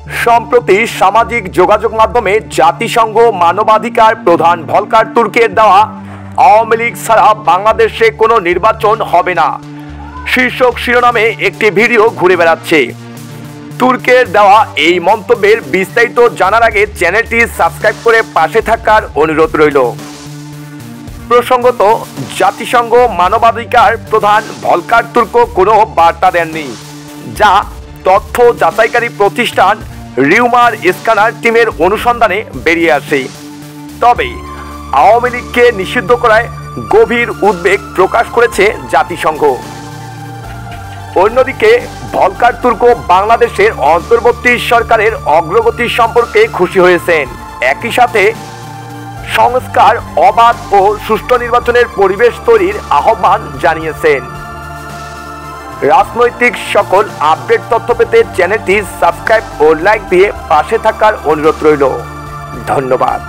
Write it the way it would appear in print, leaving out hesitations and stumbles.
সম্প্রতি সামাজিক যোগাযোগ মাধ্যমে জাতিসংঘ মানবাধিকার প্রধান ভলকার তুর্কের দেওয়া আওয়ামী লীগ ছাড়া বাংলাদেশে কোনো নির্বাচন হবে না শীর্ষক শিরোনামে একটি ভিডিও ঘুরে বেড়াচ্ছে। তুর্কের দেওয়া এই মন্তব্যের বিস্তারিত জানার আগে চ্যানেলটি সাবস্ক্রাইব করে পাশে থাকার অনুরোধ রইল। প্রসঙ্গত, জাতিসংঘ মানবাধিকার প্রধান ভলকার তুর্ক কোনো বার্তা দেননি, যা তথ্য যাচাইকারী প্রতিষ্ঠান রিউমার স্ক্যানার টিমের অনুসন্ধানে বেরিয়ে আসে। তবে আওয়ামী লীগকে নিষিদ্ধ করায় গভীর উদ্বেগ প্রকাশ করেছে জাতিসংঘ। অন্যদিকে ভলকার তুর্ক বাংলাদেশের অন্তর্বর্তী সরকারের অগ্রগতি সম্পর্কে খুশি হয়েছেন। একই সাথে সংস্কার, অবাধ ও সুষ্ঠু নির্বাচনের পরিবেশ তৈরির আহ্বান জানিয়েছেন। রাজনৈতিক সকল আপডেট তথ্য পেতে চ্যানেলটি সাবস্ক্রাইব ও লাইক দিয়ে পাশে থাকার অনুরোধ রইল। ধন্যবাদ।